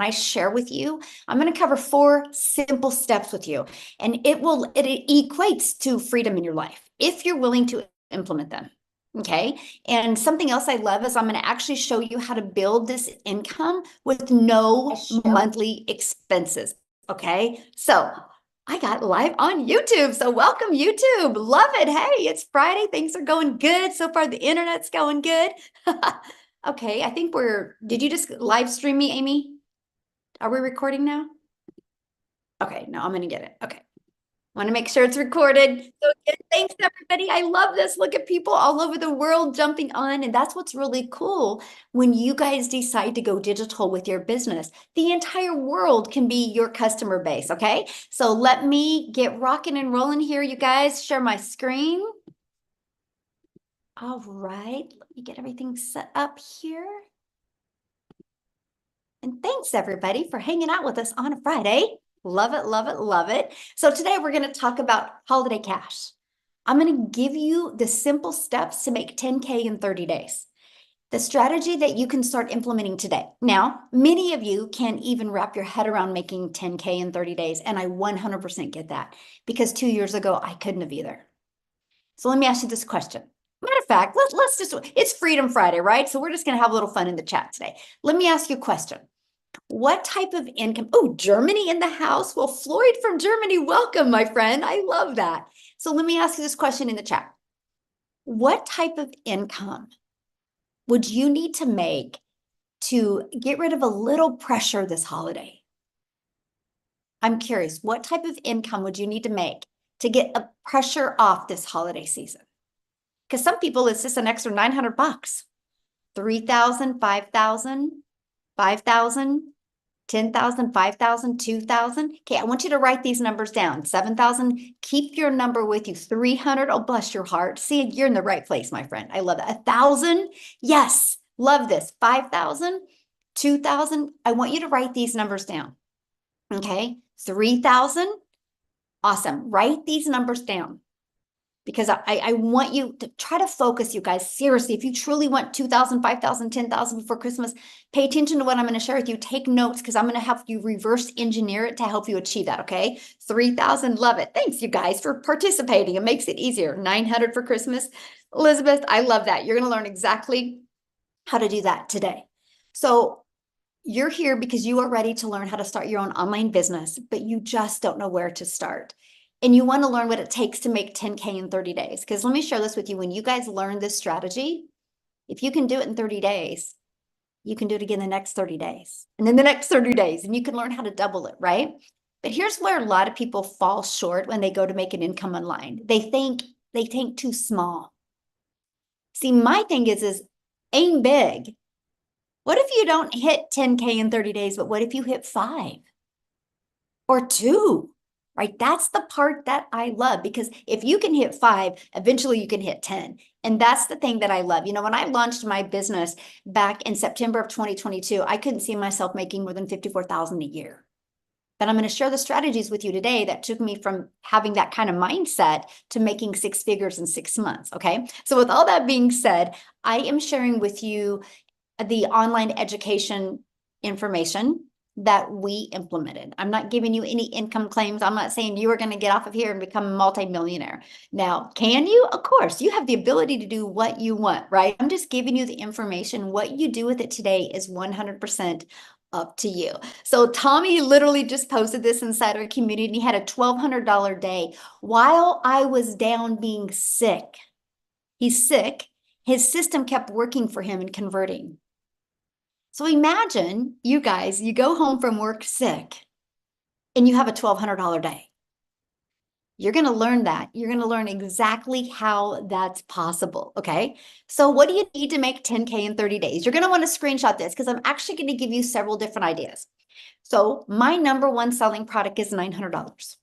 I share with you, I'm going to cover 4 simple steps with you, and it equates to freedom in your life if you're willing to implement them. Okay. And something else I love is I'm going to actually show you how to build this income with no monthly expenses. Okay. So I got live on YouTube. So welcome, YouTube. Love it. Hey, it's Friday. Things are going good. So far, the internet's going good. Okay. I think did you just live stream me, Amy? Are we recording now? Okay. No, I'm going to get it. Okay. Want to make sure it's recorded. So thanks, everybody. I love this. Look at people all over the world jumping on. And that's what's really cool when you guys decide to go digital with your business. The entire world can be your customer base. Okay. So let me get rocking and rolling here, you guys. Share my screen. All right. Let me get everything set up here. And thanks, everybody, for hanging out with us on a Friday. Love it, love it, love it. So today we're going to talk about holiday cash. I'm going to give you the simple steps to make 10K in 30 days. The strategy that you can start implementing today. Now, many of you can't even wrap your head around making 10K in 30 days. And I 100% get that because 2 years ago, I couldn't have either. So let me ask you this question. Matter of fact, it's Freedom Friday, right? So we're just going to have a little fun in the chat today. Let me ask you a question. What type of income? Oh, Germany in the house. Well, Floyd from Germany, welcome, my friend. I love that. So let me ask you this question in the chat. What type of income would you need to make to get rid of a little pressure this holiday? I'm curious, what type of income would you need to make to get a pressure off this holiday season? Because some people, it's just an extra 900 bucks, 3,000, 5,000, 5,000. 10,000, 5,000, 2,000. Okay, I want you to write these numbers down. 7,000, keep your number with you. 300, oh, bless your heart. See, you're in the right place, my friend. I love that. 1,000, yes, love this. 5,000, 2,000, I want you to write these numbers down. Okay, 3,000, awesome. Write these numbers down. Because I want you to try to focus, you guys. Seriously, if you truly want 2,000, 5,000, 10,000 before Christmas, pay attention to what I'm going to share with you. Take notes because I'm going to help you reverse engineer it to help you achieve that, okay? 3,000, love it. Thanks, you guys, for participating. It makes it easier. 900 for Christmas. Elizabeth, I love that. You're going to learn exactly how to do that today. So you're here because you are ready to learn how to start your own online business, but you just don't know where to start. And you want to learn what it takes to make 10K in 30 days. Because let me share this with you. When you guys learn this strategy, if you can do it in 30 days, you can do it again the next 30 days. And then the next 30 days, and you can learn how to double it, right? But here's where a lot of people fall short when they go to make an income online. They think too small. See, my thing is aim big. What if you don't hit 10K in 30 days, but what if you hit 5 or 2? Right? That's the part that I love, because if you can hit 5, eventually you can hit 10. And that's the thing that I love. You know, when I launched my business back in September of 2022, I couldn't see myself making more than 54,000 a year. But I'm going to share the strategies with you today that took me from having that kind of mindset to making 6 figures in 6 months. Okay. So with all that being said, I am sharing with you the online education information that we implemented. I'm not giving you any income claims. I'm not saying you are going to get off of here and become a multimillionaire. Now, can you? Of course, you have the ability to do what you want, right? I'm just giving you the information. What you do with it today is 100% up to you. So Tommy literally just posted this inside our community. He had a $1,200 day while I was down being sick. He's sick. His system kept working for him and converting. So imagine you guys, you go home from work sick and you have a $1,200 day. You're going to learn that. You're going to learn exactly how that's possible. Okay. So what do you need to make 10K in 30 days? You're going to want to screenshot this because I'm actually going to give you several different ideas. So my number one selling product is $900.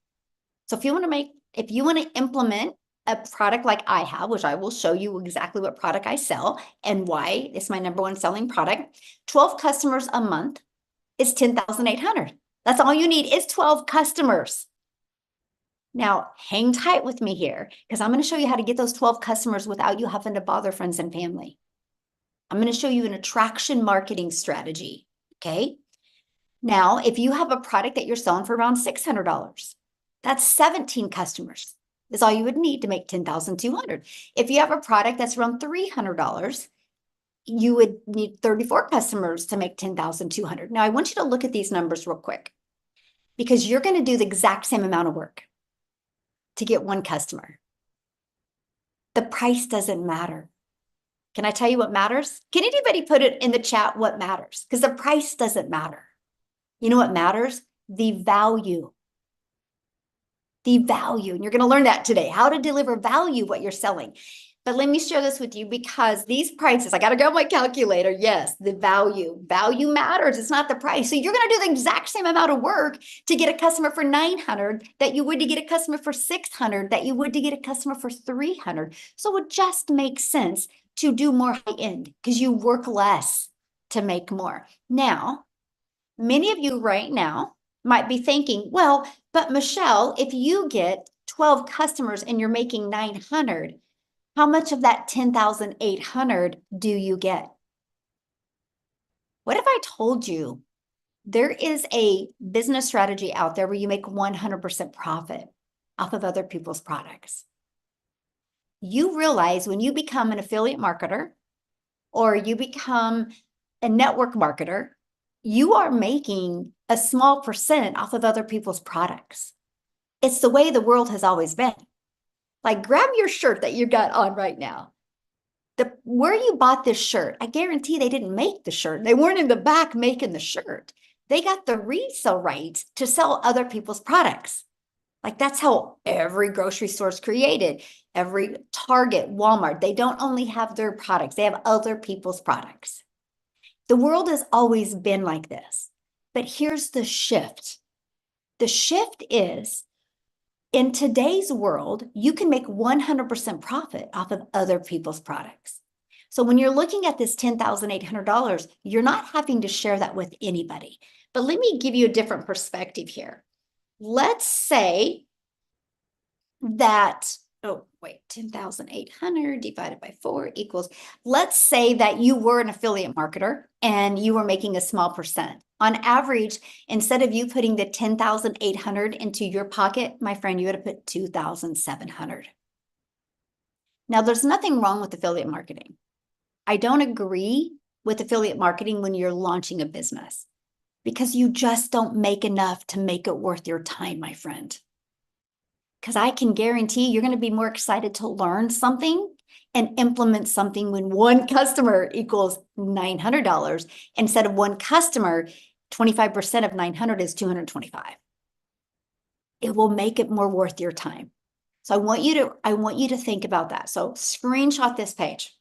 So if you want to implement a product like I have, which I will show you exactly what product I sell and why it's my number one selling product, 12 customers a month is 10,800. That's all you need is 12 customers. Now, hang tight with me here because I'm going to show you how to get those 12 customers without you having to bother friends and family. I'm going to show you an attraction marketing strategy, okay? Now, if you have a product that you're selling for around $600, that's 17 customers is all you would need to make 10,200. If you have a product that's around $300, you would need 34 customers to make 10,200. Now, I want you to look at these numbers real quick because you're going to do the exact same amount of work to get one customer. The price doesn't matter. Can I tell you what matters? Can anybody put it in the chat what matters? Because the price doesn't matter. You know what matters? The value. The value. And you're going to learn that today, how to deliver value what you're selling. But let me share this with you because these prices, I got to go my calculator. Yes, the value. Value matters. It's not the price. So you're going to do the exact same amount of work to get a customer for 900 that you would to get a customer for 600 that you would to get a customer for 300. So it just makes sense to do more high end because you work less to make more. Now, many of you right now might be thinking, well, but Michelle, if you get 12 customers and you're making 900, how much of that 10,800 do you get? What if I told you there is a business strategy out there where you make 100% profit off of other people's products? You realize when you become an affiliate marketer or you become a network marketer, you are making a small percent off of other people's products. It's the way the world has always been. Like, grab your shirt that you got on right now. Where you bought this shirt, I guarantee they didn't make the shirt. They weren't in the back making the shirt. They got the resale rights to sell other people's products. Like, that's how every grocery store is created. Every Target, Walmart, they don't only have their products, they have other people's products. The world has always been like this. But here's the shift. The shift is, in today's world, you can make 100% profit off of other people's products. So when you're looking at this $10,800, you're not having to share that with anybody. But let me give you a different perspective here. Let's say that, 10,800 divided by 4 equals, let's say that you were an affiliate marketer and you were making a small percent. On average, instead of you putting the 10,800 into your pocket, my friend, you would have put 2,700. Now, there's nothing wrong with affiliate marketing. I don't agree with affiliate marketing when you're launching a business because you just don't make enough to make it worth your time, my friend. Because I can guarantee you're going to be more excited to learn something and implement something when one customer equals $900 instead of one customer, 25% of 900 is 225. It will make it more worth your time. So I want you to think about that. So screenshot this page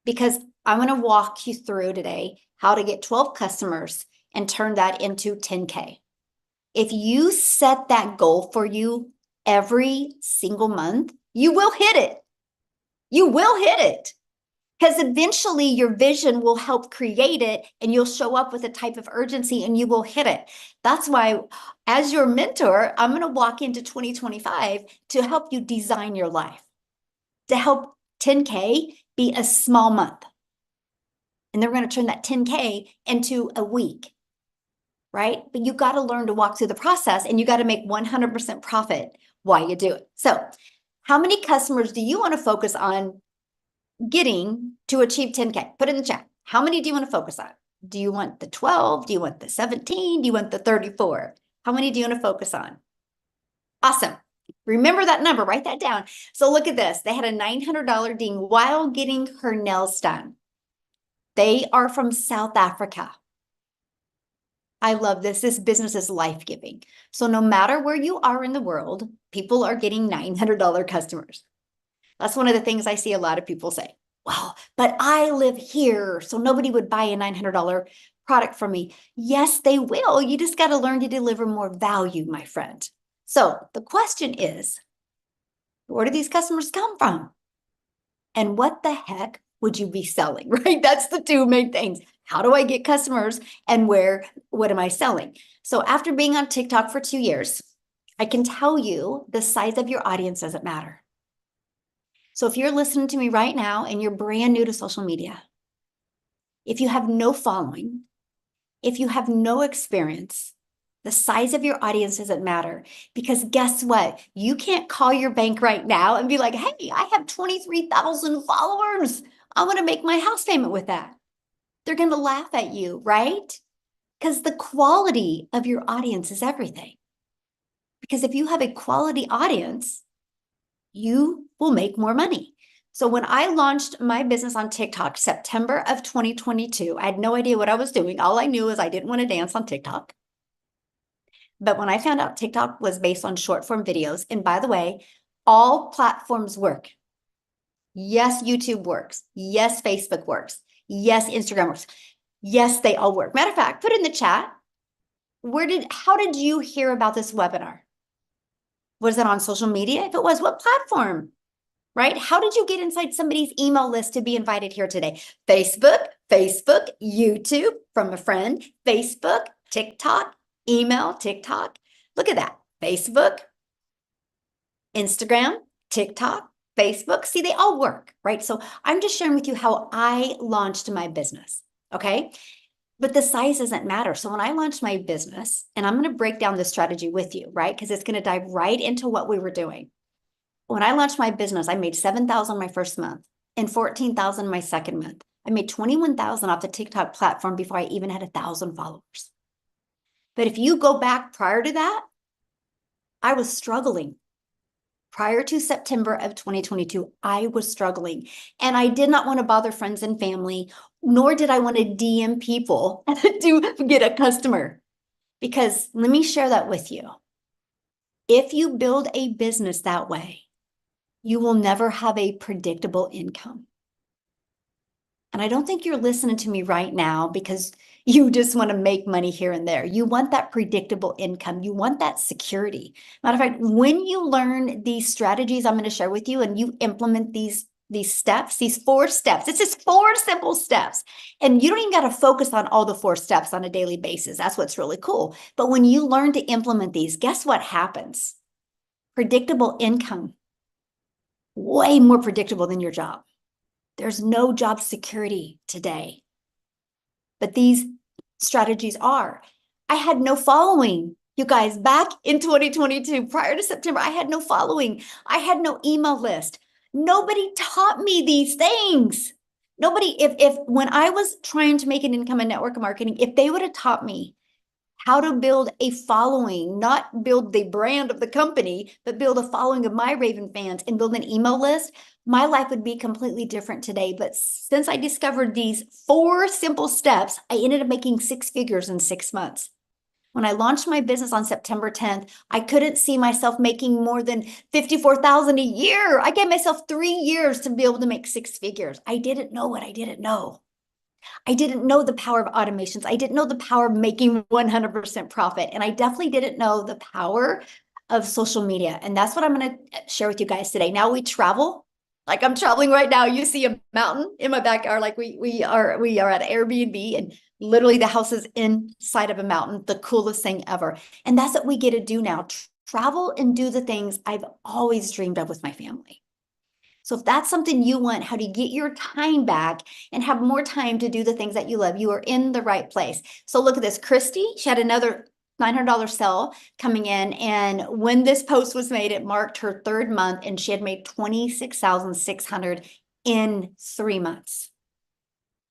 because I'm going to walk you through today how to get 12 customers and turn that into 10K. If you set that goal for you every single month, you will hit it. You will hit it because eventually your vision will help create it and you'll show up with a type of urgency and you will hit it. That's why, as your mentor, I'm going to walk into 2025 to help you design your life, to help 10K be a small month. And then we're going to turn that 10K into a week. Right? But you got to learn to walk through the process and you got to make 100% profit while you do it. So how many customers do you want to focus on getting to achieve 10K? Put it in the chat. How many do you want to focus on? Do you want the 12? Do you want the 17? Do you want the 34? How many do you want to focus on? Awesome. Remember that number, write that down. So look at this. They had a $900 ding while getting her nails done. They are from South Africa. I love this. This business is life-giving. So no matter where you are in the world, people are getting $900 customers. That's one of the things I see a lot of people say. Well, but I live here, so nobody would buy a $900 product from me. Yes, they will. You just got to learn to deliver more value, my friend. So the question is, where do these customers come from? And what the heck would you be selling, right? That's the two main things. How do I get customers and what am I selling? So after being on TikTok for 2 years, I can tell you the size of your audience doesn't matter. So if you're listening to me right now and you're brand new to social media, if you have no following, If you have no experience, the size of your audience doesn't matter, because guess what? You can't call your bank right now and be like, hey, I have 23,000 followers. I want to make my house payment with that. They're going to laugh at you, right? Because the quality of your audience is everything. Because if you have a quality audience, you will make more money. So when I launched my business on TikTok, September of 2022, I had no idea what I was doing. All I knew is I didn't want to dance on TikTok. But when I found out TikTok was based on short form videos, and by the way, all platforms work. Yes, YouTube works. Yes, Facebook works. Yes, Instagram works. Yes, they all work. Matter of fact, put in the chat, how did you hear about this webinar? Was it on social media? If it was, what platform? Right? How did you get inside somebody's email list to be invited here today? Facebook, YouTube, from a friend, Facebook, TikTok, email, TikTok. Look at that. Facebook, Instagram, TikTok, Facebook. See, they all work, right? So I'm just sharing with you how I launched my business, okay? But the size doesn't matter. So when I launched my business, and I'm going to break down the strategy with you, right? Because it's going to dive right into what we were doing. When I launched my business, I made $7,000 my first month and $14,000 my second month. I made $21,000 off the TikTok platform before I even had 1,000 followers. But if you go back prior to that, I was struggling. Prior to September of 2022, I was struggling, and I did not want to bother friends and family, nor did I want to DM people to get a customer. Because let me share that with you. If you build a business that way, you will never have a predictable income. And I don't think you're listening to me right now because you just want to make money here and there. You want that predictable income. You want that security. Matter of fact, when you learn these strategies I'm going to share with you and you implement these steps, these 4 steps, it's just 4 simple steps. And you don't even got to focus on all the 4 steps on a daily basis. That's what's really cool. But when you learn to implement these, guess what happens? Predictable income. Way more predictable than your job. There's no job security today. But these strategies are. I had no following. You guys, back in 2022, prior to September, I had no following. I had no email list. Nobody taught me these things. Nobody, if when I was trying to make an income in network marketing, if they would have taught me how to build a following, not build the brand of the company, but build a following of my Raven fans and build an email list, my life would be completely different today. But since I discovered these 4 simple steps, I ended up making 6 figures in 6 months. When I launched my business on September 10th, I couldn't see myself making more than $54,000 a year. I gave myself 3 years to be able to make 6 figures. I didn't know what I didn't know. I didn't know the power of automations. I didn't know the power of making 100% profit. And I definitely didn't know the power of social media. And that's what I'm going to share with you guys today. Now we travel. Like I'm traveling right now. You see a mountain in my backyard. Like we are at Airbnb, and literally the house is inside of a mountain. The coolest thing ever. And that's what we get to do now. Travel and do the things I've always dreamed of with my family. So if that's something you want, how to get your time back and have more time to do the things that you love, you are in the right place. So look at this. Christy, she had another $900 sale coming in. And when this post was made, it marked her 3rd month, and she had made $26,600 in 3 months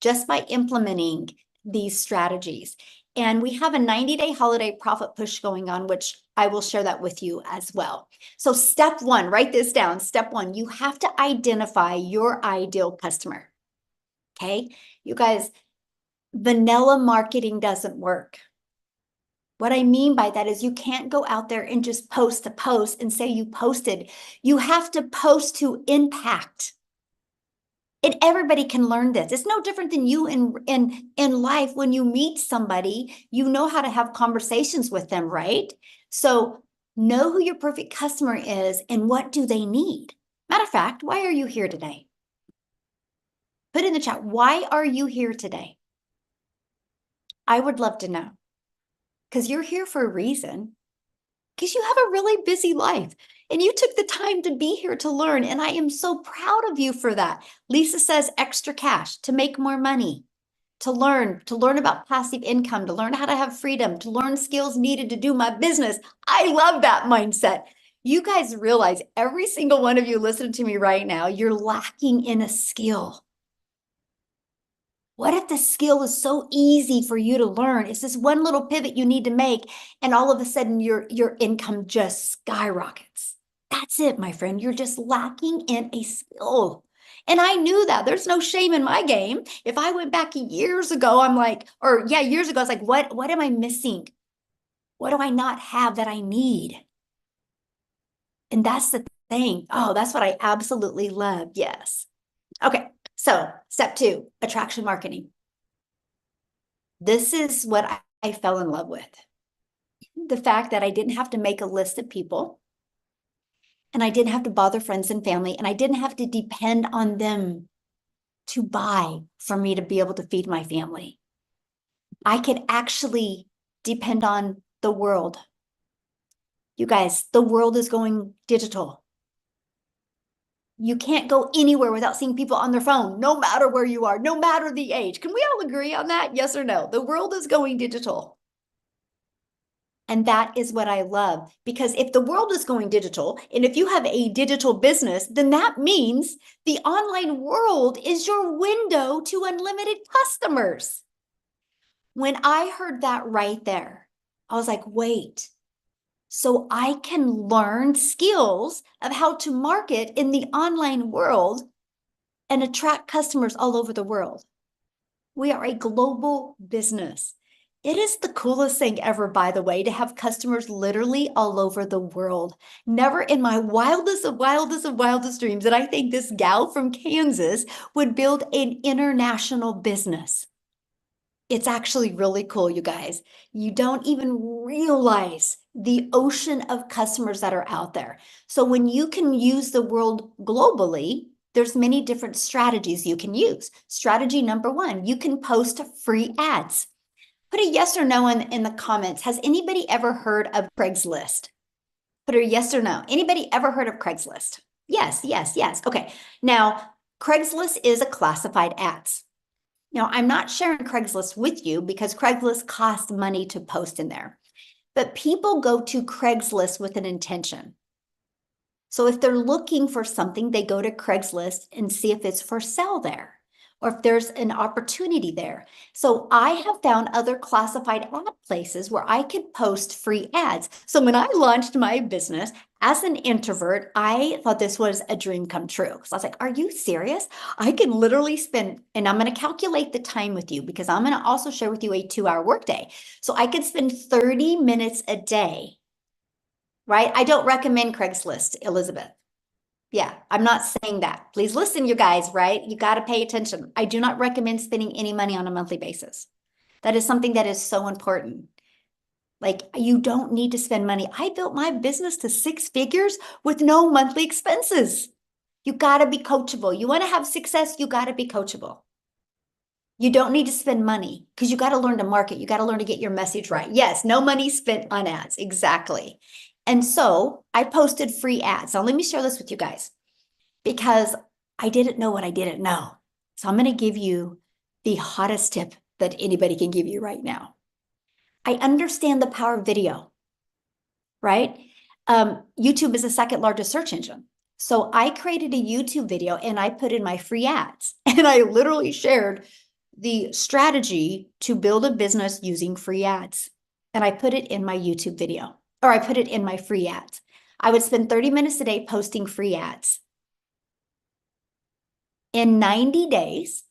just by implementing these strategies. And we have a 90-day holiday profit push going on, which I will share that with you as well. So step 1, write this down. Step 1, you have to identify your ideal customer. Okay, you guys, vanilla marketing doesn't work. What I mean by that is you can't go out there and just post a post and say you posted. You have to post to impact. And everybody can learn this. It's no different than you in life. When you meet somebody, you know how to have conversations with them, right? So know who your perfect customer is and what do they need. Matter of fact, why are you here today? Put in the chat, why are you here today? I would love to know, because you're here for a reason, because you have a really busy life. And you took the time to be here to learn. And I am so proud of you for that. Lisa says extra cash to make more money. to learn about passive income, to learn how to have freedom, to learn skills needed to do my business. I love that mindset. You guys realize every single one of you listening to me right now, you're lacking in a skill. What if the skill is so easy for you to learn? It's this one little pivot you need to make, and all of a sudden your income just skyrockets. That's it, my friend. You're just lacking in a skill. And I knew that. There's no shame in my game. If I went back years ago, I'm like, or yeah, years ago, I was like, what am I missing? What do I not have that I need? And that's the thing. Oh, that's what I absolutely love. Yes. Okay. So step 2, attraction marketing. This is what I fell in love with. The fact that I didn't have to make a list of people, and I didn't have to bother friends and family, and I didn't have to depend on them to buy for me to be able to feed my family. I could actually depend on the world. You guys, the world is going digital. You can't go anywhere without seeing people on their phone, no matter where you are, no matter the age. Can we all agree on that? Yes or no? The world is going digital. And that is what I love, because if the world is going digital, and if you have a digital business, then that means the online world is your window to unlimited customers. When I heard that right there, I was like, wait, so I can learn skills of how to market in the online world and attract customers all over the world. We are a global business. It is the coolest thing ever, by the way, to have customers literally all over the world. Never in my wildest of wildest of wildest dreams did I think this gal from Kansas would build an international business. It's actually really cool, you guys. You don't even realize the ocean of customers that are out there. So when you can use the world globally, there's many different strategies you can use. Strategy number 1, you can post free ads. Put a yes or no in the comments. Has anybody ever heard of Craigslist? Put a yes or no. Anybody ever heard of Craigslist? Yes, yes, yes. Okay. Now, Craigslist is a classified ads. Now, I'm not sharing Craigslist with you because Craigslist costs money to post in there. But people go to Craigslist with an intention. So if they're looking for something, they go to Craigslist and see if it's for sale there, or if there's an opportunity there. So I have found other classified ad places where I could post free ads. So when I launched my business as an introvert, I thought this was a dream come true. So I was like, are you serious? I can literally spend, and I'm going to calculate the time with you because I'm going to also share with you a 2-hour workday. So I could spend 30 minutes a day, right? I don't recommend Craigslist, Elizabeth. Yeah, I'm not saying that. Please listen, you guys, right? You got to pay attention. I do not recommend spending any money on a monthly basis. That is something that is so important. Like, you don't need to spend money. I built my business to 6 figures with no monthly expenses. You got to be coachable. You want to have success, you got to be coachable. You don't need to spend money because you got to learn to market. You got to learn to get your message right. Yes, no money spent on ads. Exactly. And so I posted free ads. Now, let me share this with you guys because I didn't know what I didn't know. So I'm going to give you the hottest tip that anybody can give you right now. I understand the power of video, right? YouTube is the second largest search engine. So I created a YouTube video and I put in my free ads and I literally shared the strategy to build a business using free ads. And I put it in my YouTube video, or I put it in my free ads. I would spend 30 minutes a day posting free ads. In 90 days,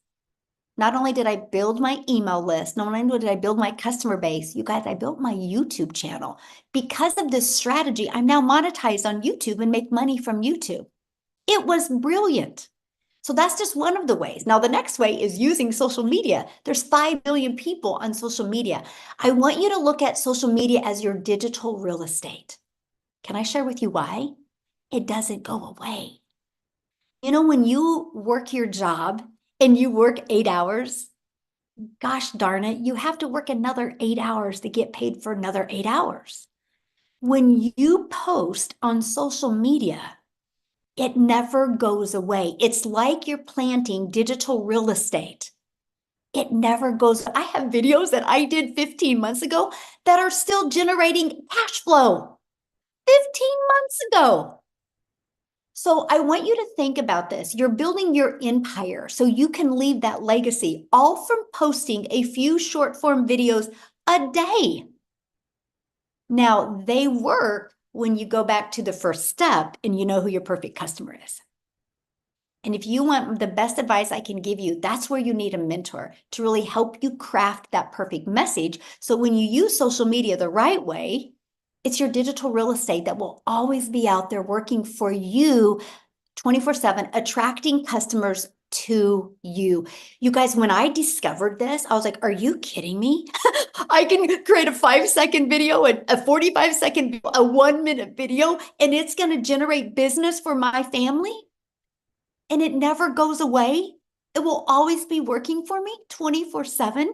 not only did I build my email list, not only did I build my customer base, you guys, I built my YouTube channel. Because of this strategy, I'm now monetized on YouTube and make money from YouTube. It was brilliant. So that's just one of the ways. Now, the next way is using social media. There's 5 billion people on social media. I want you to look at social media as your digital real estate. Can I share with you why? It doesn't go away. You know, when you work your job and you work 8 hours, gosh darn it, you have to work another 8 hours to get paid for another 8 hours. When you post on social media, it never goes away. It's like you're planting digital real estate. It never goes. I have videos that I did 15 months ago that are still generating cash flow 15 months ago. So I want you to think about this. You're building your empire so you can leave that legacy, all from posting a few short form videos a day. Now, they work when you go back to the first step and you know who your perfect customer is. And if you want the best advice I can give you, that's where you need a mentor to really help you craft that perfect message. So when you use social media the right way, it's your digital real estate that will always be out there working for you 24/7, attracting customers to you. You guys, when I discovered this, I was like, are you kidding me? I can create a 5-second video, a 45-second, a 1-minute video, and it's going to generate business for my family. And it never goes away. It will always be working for me 24/7.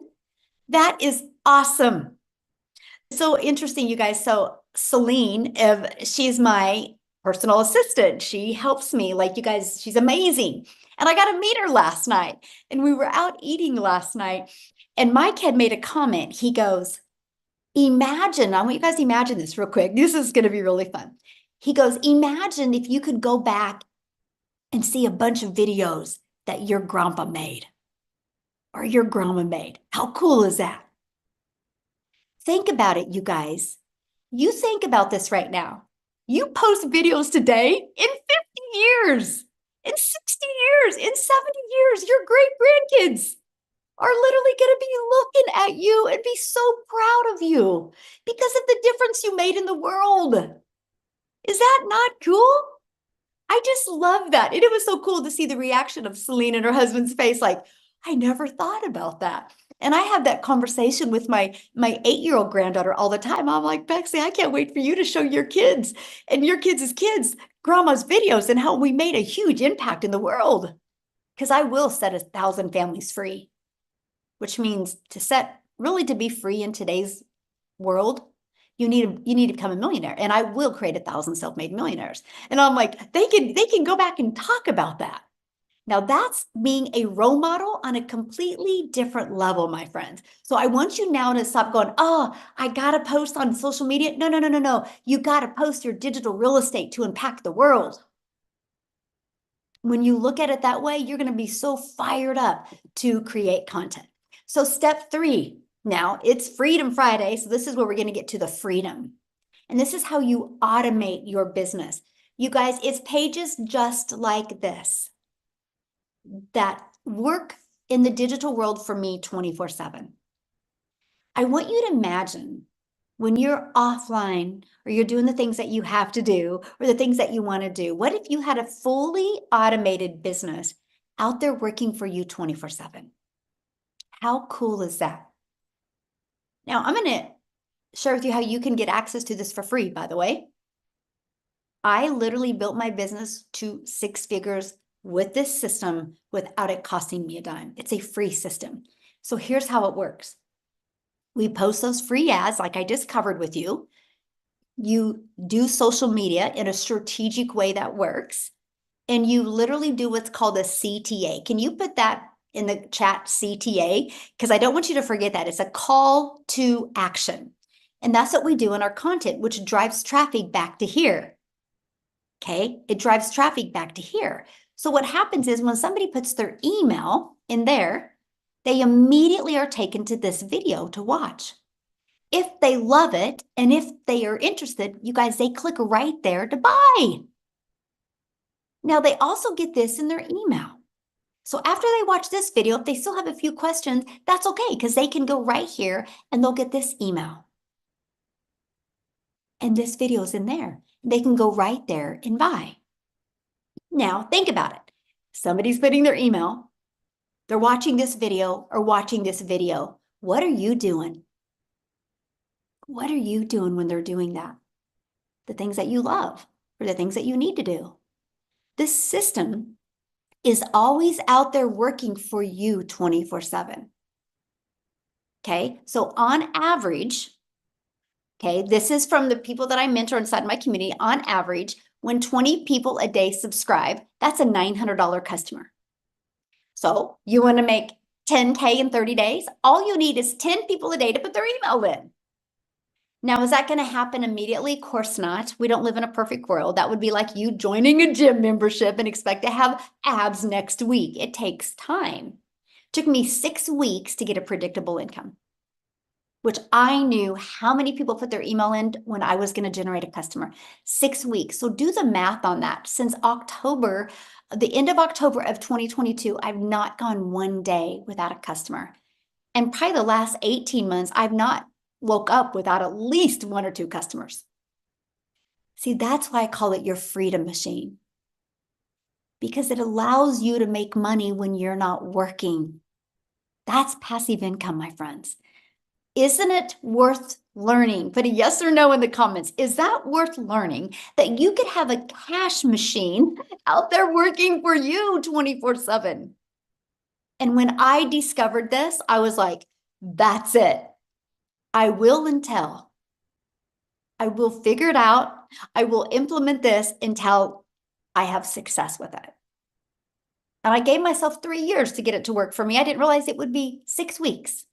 That is awesome. So interesting, you guys. So Celine, she's my personal assistant. She helps me, like, you guys, she's amazing. And I got to meet her last night. And we were out eating last night. And Mike had made a comment. He goes, imagine, I want you guys to imagine this real quick. This is going to be really fun. He goes, imagine if you could go back and see a bunch of videos that your grandpa made or your grandma made. How cool is that? Think about it, you guys. You think about this right now. You post videos today, in 50 years, in 60 years, in 70 years, your great grandkids are literally going to be looking at you and be so proud of you because of the difference you made in the world. Is that not cool? I just love that. And it was so cool to see the reaction of Celine and her husband's face, like, I never thought about that. And I have that conversation with my 8-year-old granddaughter all the time. I'm like, Bexley, I can't wait for you to show your kids and your kids' kids grandma's videos and how we made a huge impact in the world. Because I will set 1,000 families free, which means to be free in today's world, you need to become a millionaire. And I will create 1,000 self-made millionaires. And I'm like, they can go back and talk about that. Now that's being a role model on a completely different level, my friends. So I want you now to stop going, oh, I got to post on social media. No. You got to post your digital real estate to impact the world. When you look at it that way, you're going to be so fired up to create content. So step 3, now it's Freedom Friday. So this is where we're going to get to the freedom. And this is how you automate your business. You guys, it's pages just like this that work in the digital world for me 24/7. I want you to imagine when you're offline or you're doing the things that you have to do or the things that you want to do. What if you had a fully automated business out there working for you 24/7? How cool is that? Now, I'm going to share with you how you can get access to this for free, by the way. I literally built my business to 6 figures with this system without it costing me a dime. It's a free system. So here's how it works. We post those free ads like I just covered with you. You do social media in a strategic way that works. And you literally do what's called a CTA. Can you put that in the chat, CTA? Because I don't want you to forget that. It's a call to action. And that's what we do in our content, which drives traffic back to here. Okay, it drives traffic back to here. So what happens is when somebody puts their email in there, they immediately are taken to this video to watch. If they love it and if they are interested, you guys, they click right there to buy. Now they also get this in their email. So after they watch this video, if they still have a few questions, that's okay because they can go right here and they'll get this email. And this video is in there. They can go right there and buy. Now, think about it. Somebody's putting their email. They're watching this video or watching this video. What are you doing? What are you doing when they're doing that? The things that you love or the things that you need to do. This system is always out there working for you 24/7. Okay, so on average, okay, this is from the people that I mentor inside my community. On average, when 20 people a day subscribe, that's a $900 customer. So you want to make 10K in 30 days? All you need is 10 people a day to put their email in. Now, is that going to happen immediately? Of course not. We don't live in a perfect world. That would be like you joining a gym membership and expect to have abs next week. It takes time. It took me 6 weeks to get a predictable income, which I knew how many people put their email in when I was going to generate a customer. 6 weeks. So do the math on that. Since October, the end of October of 2022, I've not gone one day without a customer. And probably the last 18 months, I've not woke up without at least 1 or 2 customers. See, that's why I call it your freedom machine, because it allows you to make money when you're not working. That's passive income, my friends. Isn't it worth learning? Put a yes or no in the comments. Is that worth learning, that you could have a cash machine out there working for you 24/7? And when I discovered this, I was like, that's it. I will until I will figure it out. I will implement this until I have success with it. And I gave myself 3 years to get it to work for me. I didn't realize it would be 6 weeks.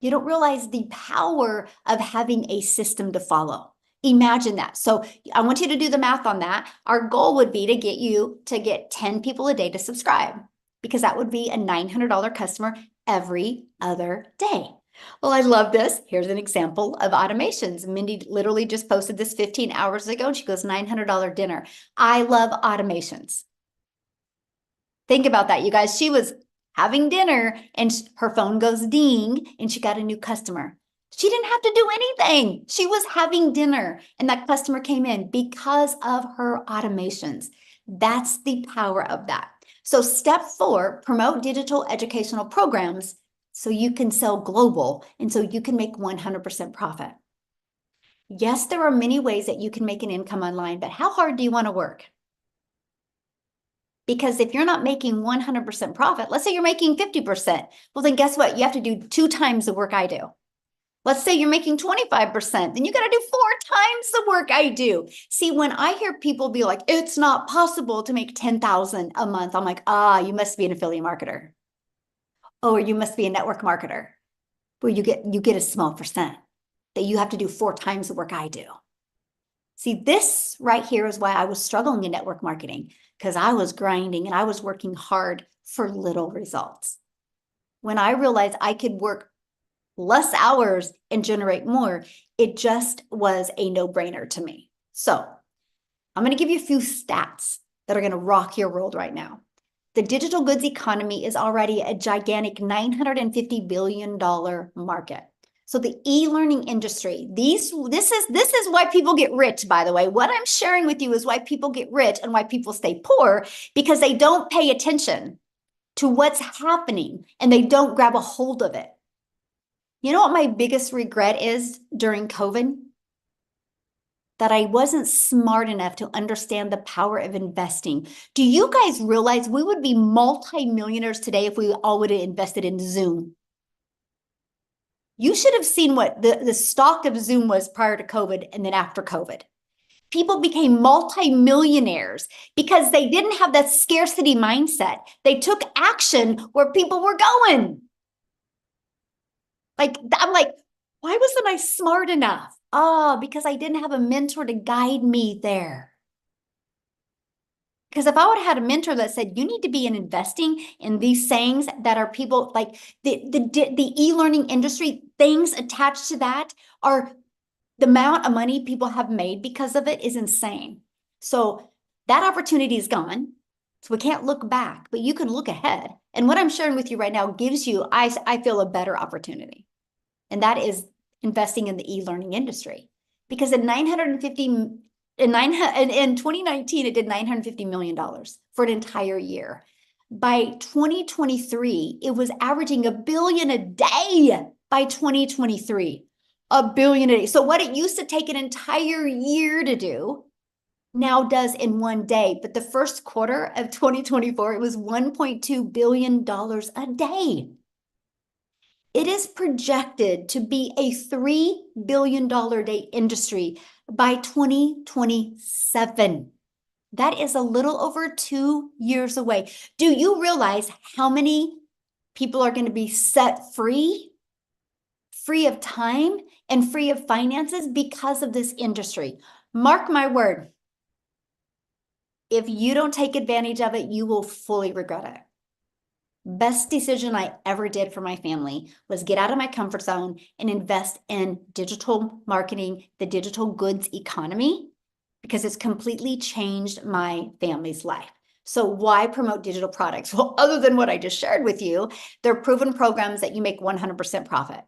You don't realize the power of having a system to follow. Imagine that. So I want you to do the math on that. Our goal would be to get you to get 10 people a day to subscribe, because that would be a $900 customer every other day. Well, I love this. Here's an example of automations. Mindy literally just posted this 15 hours ago, and she goes, $900 dinner. I love automations. Think about that, you guys. She was having dinner and her phone goes ding and she got a new customer. She didn't have to do anything. She was having dinner and that customer came in because of her automations. That's the power of that. So step 4, promote digital educational programs so you can sell global and so you can make 100% profit. Yes, there are many ways that you can make an income online, but how hard do you want to work? Because if you're not making 100% profit, let's say you're making 50%, well, then guess what? You have to do 2 times the work I do. Let's say you're making 25%, then you got to do 4 times the work I do. See, when I hear people be like, it's not possible to make 10,000 a month, I'm like, you must be an affiliate marketer. Or you must be a network marketer, where you get a small percent that you have to do 4 times the work I do. See, this right here is why I was struggling in network marketing, because I was grinding and I was working hard for little results. When I realized I could work less hours and generate more, it just was a no-brainer to me. So I'm going to give you a few stats that are going to rock your world right now. The digital goods economy is already a gigantic $950 billion market. So the e-learning industry, this is why people get rich, by the way. What I'm sharing with you is why people get rich and why people stay poor, because they don't pay attention to what's happening and they don't grab a hold of it. You know what my biggest regret is during COVID? That I wasn't smart enough to understand the power of investing. Do you guys realize we would be multi-millionaires today if we all would have invested in Zoom? You should have seen what the stock of Zoom was prior to COVID and then after COVID. People became multi-millionaires because they didn't have that scarcity mindset. They took action where people were going. I'm like, why wasn't I smart enough? Because I didn't have a mentor to guide me there. Because if I would have had a mentor that said, you need to be investing in these things that are people like the e-learning industry, things attached to that are the amount of money people have made because of it is insane. So that opportunity is gone. So we can't look back, but you can look ahead. And what I'm sharing with you right now gives you, I feel, a better opportunity. And that is investing in the e-learning industry. Because in 2019, it did $950 million for an entire year. By 2023, it was averaging $1 billion a day by 2023. $1 billion a day. So what it used to take an entire year to do now does in one day. But the first quarter of 2024, it was $1.2 billion a day. It is projected to be a $3 billion a day industry by 2027. That is a little over 2 years away. Do you realize how many People are going to be set free of time and free of finances because of this industry. Mark my word, if you don't take advantage of it, you will fully regret it. Best decision I ever did for my family was get out of my comfort zone and invest in digital marketing, the digital goods economy, because it's completely changed my family's life. So why promote digital products? Well, other than what I just shared with you, they're proven programs that you make 100% profit.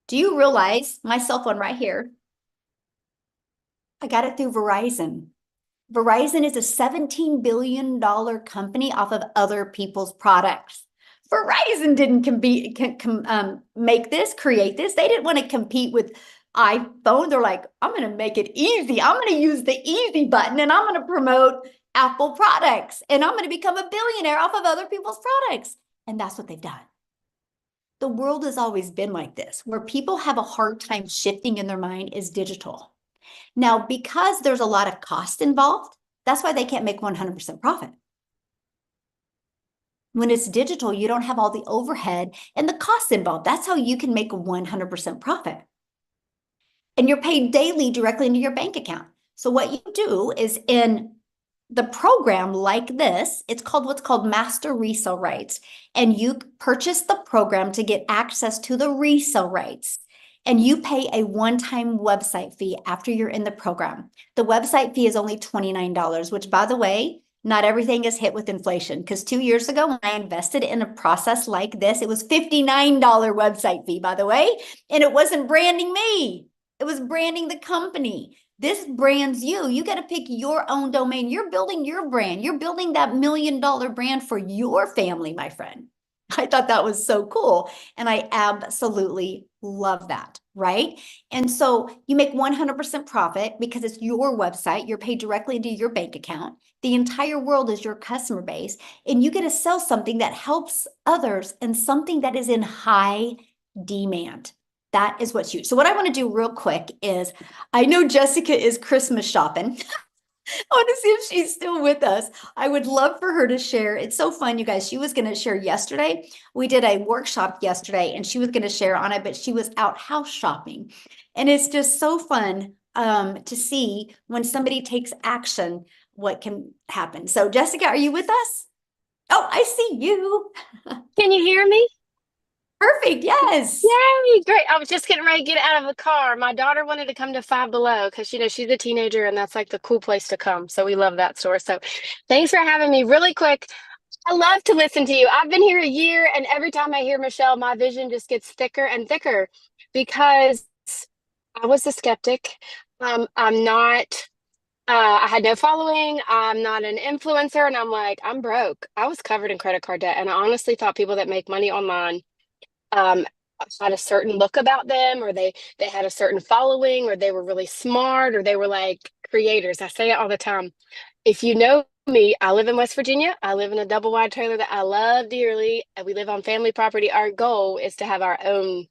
Do you realize my cell phone right here? I got it through Verizon. Verizon is a $17 billion company off of other people's products. Verizon didn't create this. They didn't want to compete with iPhone. They're like, I'm going to make it easy. I'm going to use the easy button and I'm going to promote Apple products and I'm going to become a billionaire off of other people's products. And that's what they've done. The world has always been like this. Where people have a hard time shifting in their mind is digital. Now, because there's a lot of cost involved, that's why they can't make 100% profit. When it's digital, you don't have all the overhead and the costs involved. That's how you can make 100% profit. And you're paid daily directly into your bank account. So what you do is in the program like this, it's called what's called master resale rights. And you purchase the program to get access to the resale rights. And you pay a one-time website fee after you're in the program. The website fee is only $29, which, by the way, not everything is hit with inflation. Because 2 years ago, when I invested in a process like this, it was $59 website fee, by the way. And it wasn't branding me. It was branding the company. This brands you. You got to pick your own domain. You're building your brand. You're building that $1 million brand for your family, my friend. I thought that was so cool. And I absolutely love that, right? And so you make 100% profit because it's your website. You're paid directly into your bank account. The entire world is your customer base. And you get to sell something that helps others and something that is in high demand. That is what's huge. So what I want to do real quick is, I know Jessica is Christmas shopping. I want to see if she's still with us. I would love for her to share. It's so fun, you guys. She was going to share yesterday. We did a workshop yesterday and she was going to share on it, but she was out house shopping. And it's just so fun to see when somebody takes action, what can happen. So Jessica, are you with us? Oh, I see you. Can you hear me? Perfect. Yes. Yay, great. I was just getting ready to get out of the car. My daughter wanted to come to Five Below because, she's a teenager and that's like the cool place to come. So we love that store. So thanks for having me. Really quick, I love to listen to you. I've been here a year and every time I hear Michelle, my vision just gets thicker and thicker because I was a skeptic. I'm not, I had no following. I'm not an influencer. And I'm like, I'm broke. I was covered in credit card debt. And I honestly thought people that make money online um, had a certain look about them, or they had a certain following, or they were really smart, or they were like creators. I say it all the time. If you know me, I live in West Virginia. I live in a double wide trailer that I love dearly, and we live on family property. Our goal is to have our own,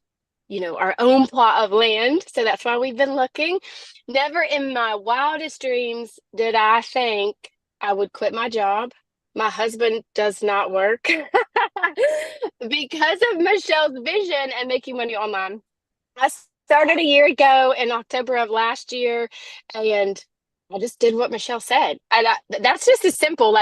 our own plot of land. So that's why we've been looking. Never in my wildest dreams did I think I would quit my job. My husband does not work because of Michelle's vision and making money online. I started a year ago in October of last year, and I just did what Michelle said. And that's just as simple.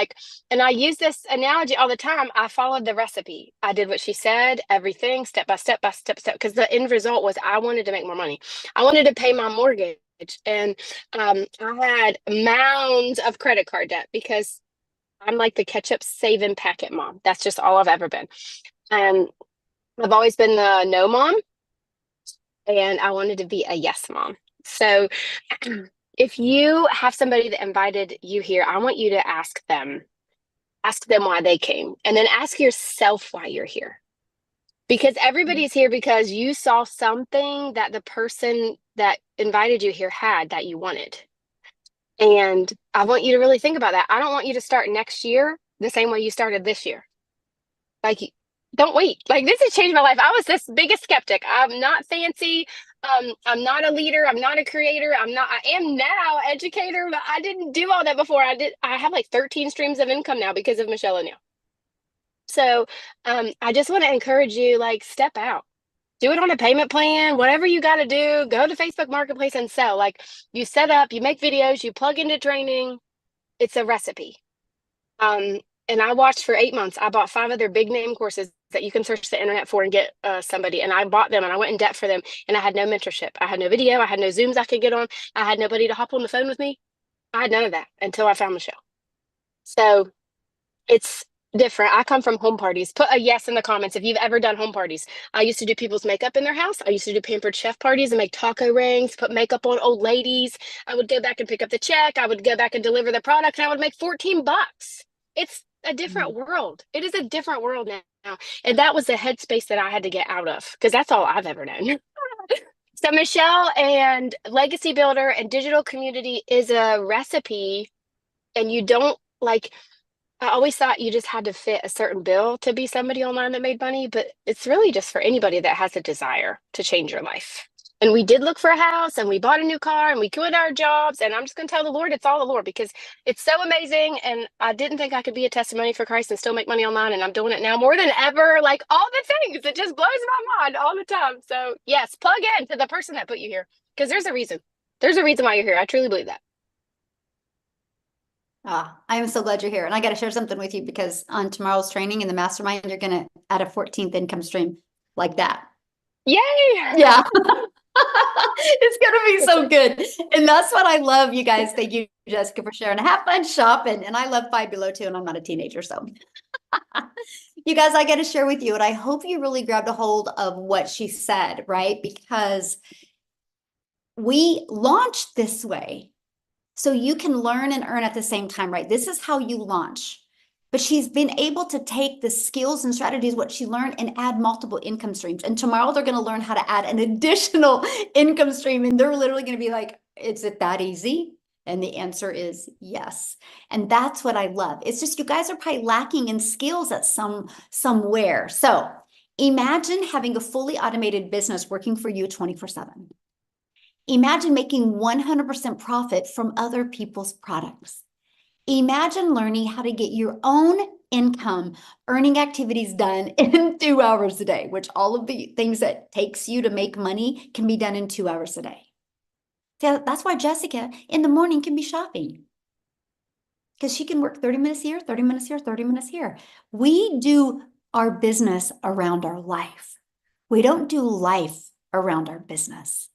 And I use this analogy all the time. I followed the recipe. I did what she said, everything step by step by step, because the end result was I wanted to make more money. I wanted to pay my mortgage. And I had mounds of credit card debt because I'm like the ketchup saving packet mom. That's just all I've ever been. And I've always been the no mom, and I wanted to be a yes mom. So if you have somebody that invited you here, I want you to ask them why they came, and then ask yourself why you're here. Because everybody's here because you saw something that the person that invited you here had that you wanted. And I want you to really think about that. I don't want you to start next year the same way you started this year. Like, don't wait. Like, this has changed my life. I was this biggest skeptic. I'm not fancy. I'm not a leader. I'm not a creator. I am now educator, but I didn't do all that before. I have like 13 streams of income now because of Michelle O'Neill. So I just want to encourage you, like, step out. Do it on a payment plan, whatever you got to do. Go to Facebook Marketplace and sell. Like, you set up, you make videos, you plug into training. It's a recipe. Um, and I watched for 8 months. I bought 5 other big name courses that you can search the internet for and get somebody. And I bought them and I went in debt for them. And I had no mentorship. I had no video. I had no Zooms I could get on. I had nobody to hop on the phone with me. I had none of that until I found Michelle. So it's different. I come from home parties. Put a yes in the comments if you've ever done home parties. I used to do people's makeup in their house. I used to do pampered chef parties and make taco rings, put makeup on old ladies. I would go back and pick up the check. I would go back and deliver the product and I would make 14 bucks. It's a different world. It is a different world now. And that was the headspace that I had to get out of because that's all I've ever known. So Michelle and Legacy Builder and digital community is a recipe, and you don't like I always thought you just had to fit a certain bill to be somebody online that made money, but it's really just for anybody that has a desire to change your life. And we did look for a house and we bought a new car and we quit our jobs. And I'm just going to tell the Lord it's all the Lord because it's so amazing. And I didn't think I could be a testimony for Christ and still make money online. And I'm doing it now more than ever. Like all the things, it just blows my mind all the time. So, yes, plug in to the person that put you here because there's a reason. There's a reason why you're here. I truly believe that. Ah, I am so glad you're here. And I got to share something with you because on tomorrow's training in the mastermind, you're going to add a 14th income stream like that. Yay! Yeah. It's going to be so good. And that's what I love, you guys. Thank you, Jessica, for sharing. Have fun shopping. And I love Five Below too, and I'm not a teenager. So, you guys, I got to share with you. And I hope you really grabbed a hold of what she said, right? Because we launched this way so you can learn and earn at the same time, right? This is how you launch. But she's been able to take the skills and strategies, what she learned, and add multiple income streams. And tomorrow they're going to learn how to add an additional income stream. And they're literally going to be like, is it that easy? And the answer is yes. And that's what I love. It's just you guys are probably lacking in skills at somewhere. So imagine having a fully automated business working for you 24/7. Imagine making 100% profit from other people's products. Imagine learning how to get your own income earning activities done in 2 hours a day, which all of the things that takes you to make money can be done in 2 hours a day. So that's why Jessica in the morning can be shopping because she can work 30 minutes here, 30 minutes here, 30 minutes here. We do our business around our life. We don't do life around our business.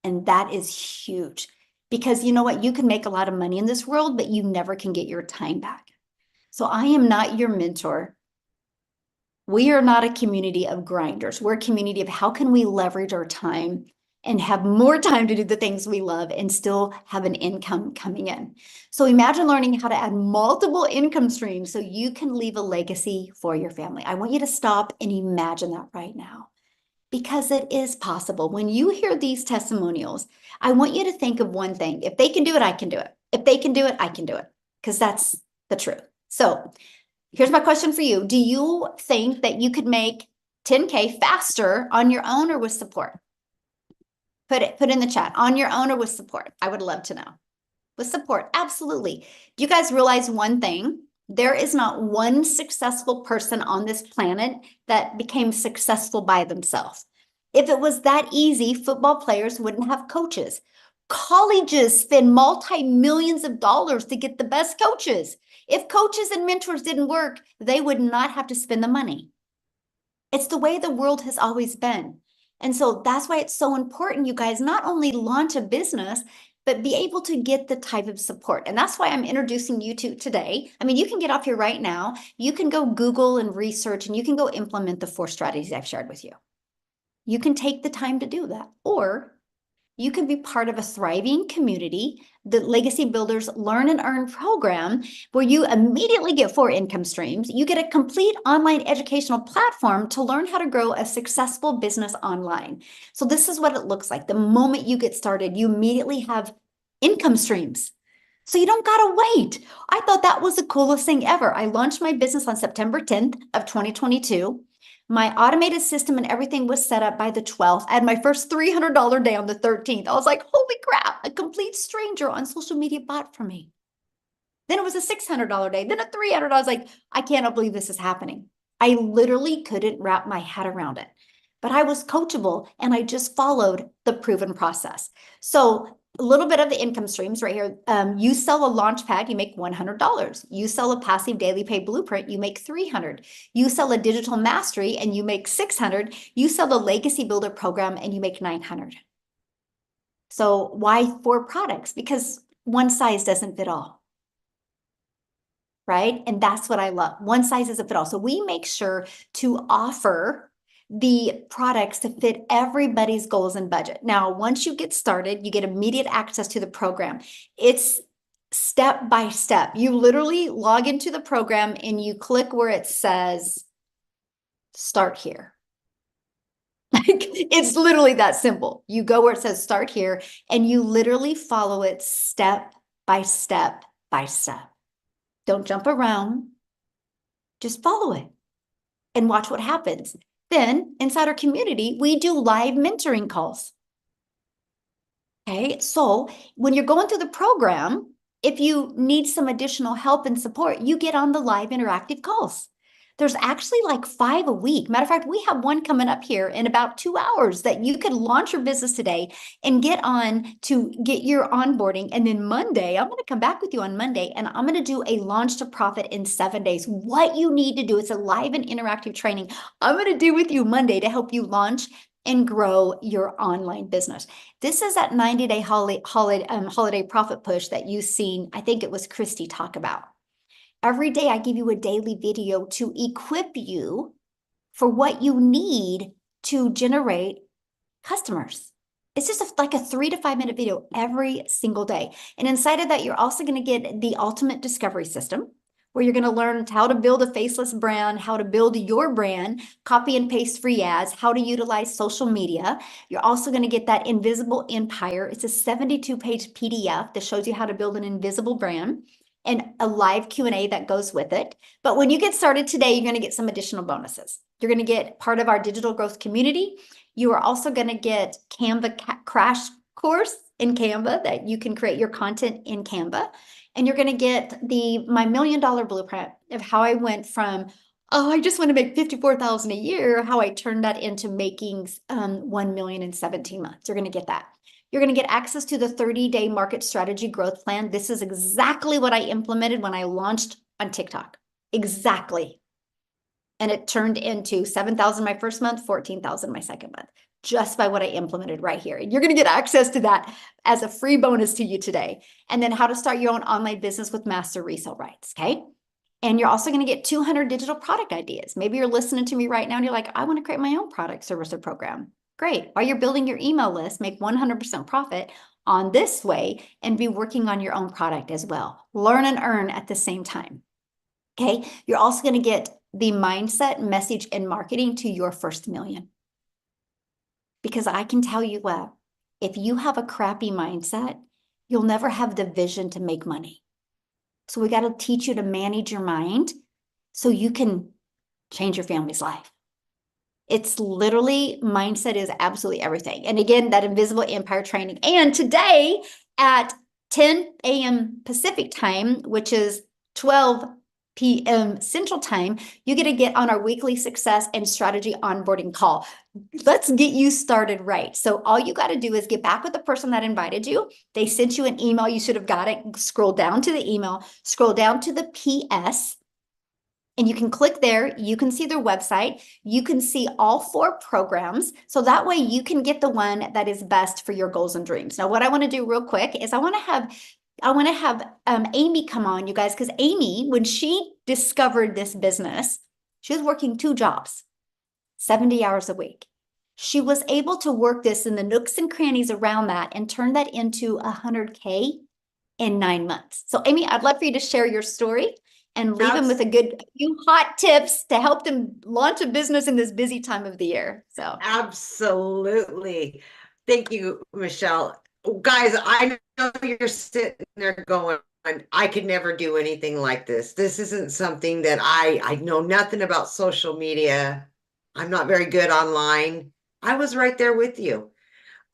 And that is huge because you know what? You can make a lot of money in this world, but you never can get your time back. So I am not your mentor. We are not a community of grinders. We're a community of how can we leverage our time and have more time to do the things we love and still have an income coming in. So imagine learning how to add multiple income streams so you can leave a legacy for your family. I want you to stop and imagine that right now, because it is possible. When you hear these testimonials, I want you to think of one thing. If they can do it, I can do it. If they can do it, I can do it, because that's the truth. So here's my question for you. Do you think that you could make 10K faster on your own or with support? Put in the chat, on your own or with support. I would love to know. With support, absolutely. Do you guys realize one thing? There is not one successful person on this planet that became successful by themselves. If it was that easy, football players wouldn't have coaches. Colleges spend multi-millions of dollars to get the best coaches. If coaches and mentors didn't work, they would not have to spend the money. It's the way the world has always been. And so that's why it's so important, you guys, not only launch a business, but be able to get the type of support. And that's why I'm introducing you to today. I mean, you can get off here right now. You can go Google and research, and you can go implement the 4 strategies I've shared with you. You can take the time to do that, or you can be part of a thriving community, the Legacy Builders Learn and Earn program, where you immediately get 4 income streams. You get a complete online educational platform to learn how to grow a successful business online. So this is what it looks like. The moment you get started, you immediately have income streams. So you don't gotta wait. I thought that was the coolest thing ever. I launched my business on September 10th of 2022. My automated system and everything was set up by the 12th. I had my first $300 day on the 13th. I was like, holy crap, a complete stranger on social media bought from me. Then it was a $600 day, then a $300. I was like, I cannot believe this is happening. I literally couldn't wrap my head around it. But I was coachable and I just followed the proven process. So a little bit of the income streams right here. You sell a launch pad, you make $100. You sell a passive daily pay blueprint, you make 300. You sell a digital mastery and you make 600. You sell the legacy builder program and you make 900. So why 4 products? Because one size doesn't fit all. Right? And that's what I love. One size doesn't fit all. So we make sure to offer the products to fit everybody's goals and budget. Now, once you get started, you get immediate access to the program. It's step by step. You literally log into the program and you click where it says start here. Like, it's literally that simple. You go where it says start here and you literally follow it step by step by step. Don't jump around. Just follow it and watch what happens. Then inside our community, we do live mentoring calls. Okay, so when you're going through the program, if you need some additional help and support, you get on the live interactive calls. There's actually like 5 a week. Matter of fact, we have one coming up here in about 2 hours that you could launch your business today and get on to get your onboarding. And then Monday, I'm going to come back with you on Monday and I'm going to do a launch to profit in 7 days. What you need to do, it's a live and interactive training I'm going to do with you Monday to help you launch and grow your online business. This is that 90-day holiday profit push that you've seen. I think it was Christy talk about. Every day I give you a daily video to equip you for what you need to generate customers. It's just like a 3 to 5 minute video every single day. And inside of that, you're also going to get the ultimate discovery system, where you're going to learn how to build a faceless brand, how to build your brand, copy and paste free ads, how to utilize social media. You're also going to get that invisible empire. It's a 72-page PDF that shows you how to build an invisible brand and a live Q&A that goes with it. But when you get started today, you're going to get some additional bonuses. You're going to get part of our digital growth community. You are also going to get Canva crash course in Canva that you can create your content in Canva. And you're going to get my $1 million blueprint of how I went from, oh, I just want to make $54,000 a year, how I turned that into making 1 million in 17 months. You're going to get that. You're going to get access to the 30-day market strategy growth plan. This is exactly what I implemented when I launched on TikTok. Exactly. And it turned into 7,000 my first month, 14,000 my second month, just by what I implemented right here. And you're going to get access to that as a free bonus to you today. And then how to start your own online business with master resale rights. Okay. And you're also going to get 200 digital product ideas. Maybe you're listening to me right now and you're like, I want to create my own product, service, or program. Great. While you're building your email list, make 100% profit on this way and be working on your own product as well. Learn and earn at the same time. Okay. You're also going to get the mindset, message, and marketing to your first million. Because I can tell you what, if you have a crappy mindset, you'll never have the vision to make money. So we got to teach you to manage your mind so you can change your family's life. It's literally, mindset is absolutely everything. And again, that invisible empire training. And today at 10 a.m. Pacific time, which is 12 p.m. Central time, you get to get on our weekly success and strategy onboarding call. Let's get you started right. So all you got to do is get back with the person that invited you. They sent you an email. You should have got it. Scroll down to the email, scroll down to the PS. And you can click there, you can see their website, you can see all 4 programs. So that way you can get the one that is best for your goals and dreams. Now, what I want to do real quick is I want to have Amy come on, you guys, because Amy, when she discovered this business, she was working 2 jobs, 70 hours a week. She was able to work this in the nooks and crannies around that and turn that into 100K in 9 months. So Amy, I'd love for you to share your story and leave them with a few hot tips to help them launch a business in this busy time of the year. So absolutely. Thank you, Michelle. Guys, I know you're sitting there going, I could never do anything like this. This isn't something that I know nothing about social media. I'm not very good online. I was right there with you.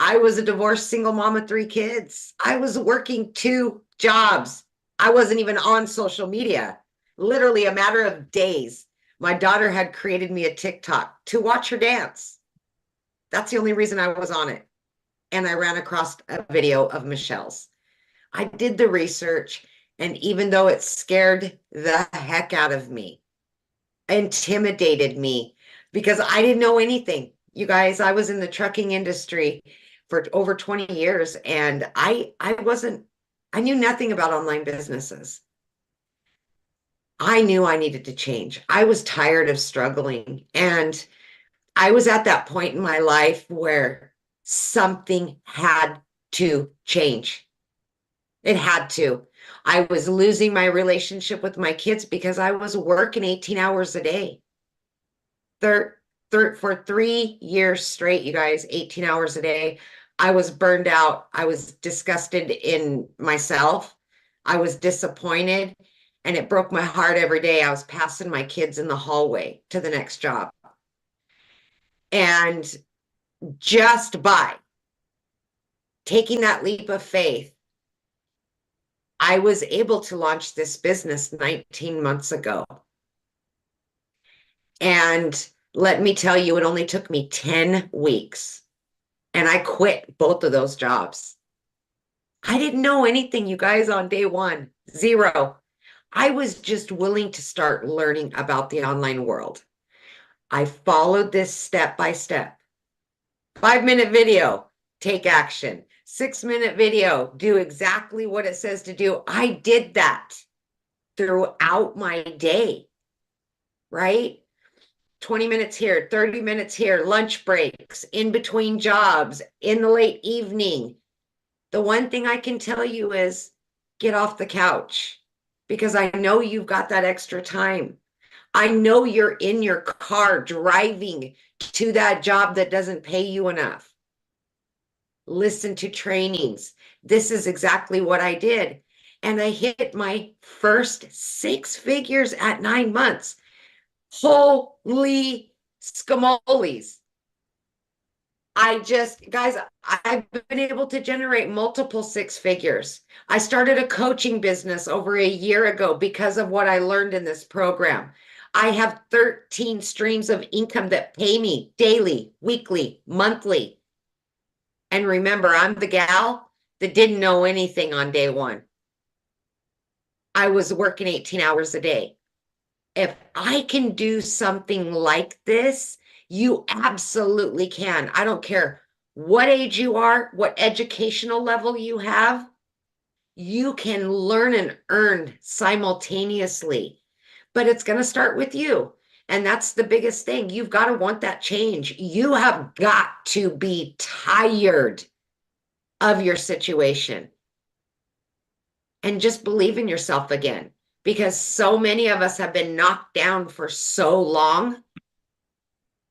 I was a divorced single mom of 3 kids. I was working 2 jobs. I wasn't even on social media. Literally a matter of days. My daughter had created me a TikTok to watch her dance. That's the only reason I was on it. And I ran across a video of Michelle's. I did the research, and even though it scared the heck out of me, intimidated me, because I didn't know anything. You guys, I was in the trucking industry for over 20 years, and I knew nothing about online businesses. I knew I needed to change. I was tired of struggling, and I was at that point in my life where something had to change. It had to. I was losing my relationship with my kids because I was working 18 hours a day. For 3 years straight, you guys, 18 hours a day. I was burned out. I was disgusted in myself. I was disappointed, and it broke my heart every day. I was passing my kids in the hallway to the next job. And just by taking that leap of faith, I was able to launch this business 19 months ago. And let me tell you, it only took me 10 weeks. And I quit both of those jobs. I didn't know anything, you guys, on day one. Zero. I was just willing to start learning about the online world. I followed this step by step. 5-minute video, take action. 6-minute video, do exactly what it says to do. I did that throughout my day, right? 20 minutes here, 30 minutes here, lunch breaks, in between jobs, in the late evening. The one thing I can tell you is get off the couch, because I know you've got that extra time. I know you're in your car driving to that job that doesn't pay you enough. Listen to trainings. This is exactly what I did. And I hit my first 6 figures at 9 months. Holy scamoles. Guys, I've been able to generate multiple 6 figures. I started a coaching business over a year ago because of what I learned in this program. I have 13 streams of income that pay me daily, weekly, monthly. And remember, I'm the gal that didn't know anything on day one. I was working 18 hours a day. If I can do something like this, you absolutely can. I don't care what age you are, what educational level you have, you can learn and earn simultaneously. But it's going to start with you. And that's the biggest thing. You've got to want that change. You have got to be tired of your situation and just believe in yourself again, because so many of us have been knocked down for so long.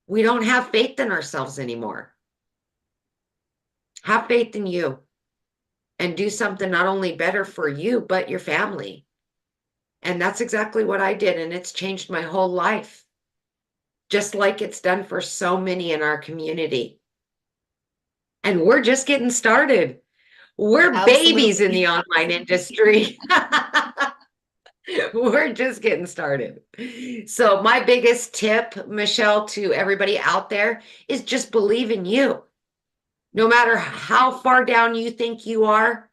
We don't have faith in ourselves anymore. Have faith in you and do something not only better for you, but your family. And that's exactly what I did. And it's changed my whole life, just like it's done for so many in our community. And we're just getting started. We're babies in the online industry. We're just getting started. So my biggest tip, Michelle, to everybody out there is just believe in you. No matter how far down you think you are,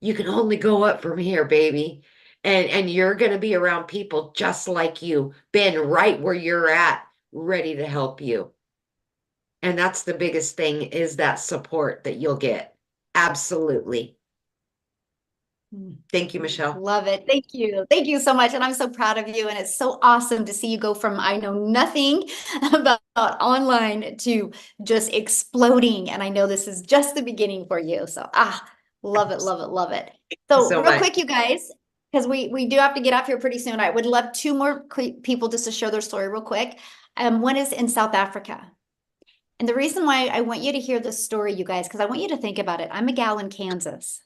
you can only go up from here, baby. And you're going to be around people just like you, been right where you're at, ready to help you. And that's the biggest thing, is that support that you'll get. Absolutely. Thank you, Michelle. Love it. Thank you. Thank you so much. And I'm so proud of you. And it's so awesome to see you go from I know nothing about online to just exploding. And I know this is just the beginning for you. So love it, love it, love it. So real quick, you guys, because we do have to get off here pretty soon. I would love 2 more people just to share their story real quick. One is in South Africa. And the reason why I want you to hear this story, you guys, because I want you to think about it. I'm a gal in Kansas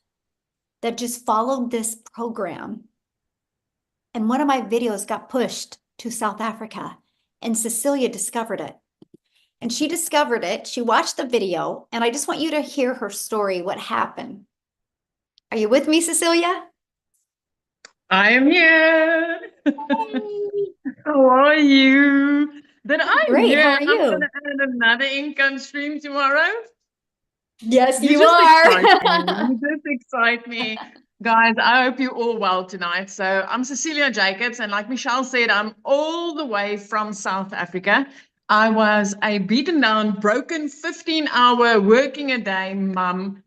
that just followed this program. And one of my videos got pushed to South Africa, and Cecilia discovered it. And she discovered it, she watched the video, and I just want you to hear her story, what happened. Are you with me, Cecilia? I am here. How are you? Did I Great. How hear are I'm going you? to add another income stream tomorrow? Yes, You you just excite me. are. You just excite me. Guys, I hope you're all well tonight. So I'm Cecilia Jacobs, and like Michelle said, I'm all the way from South Africa. I was a beaten down, broken 15-hour working a day mum,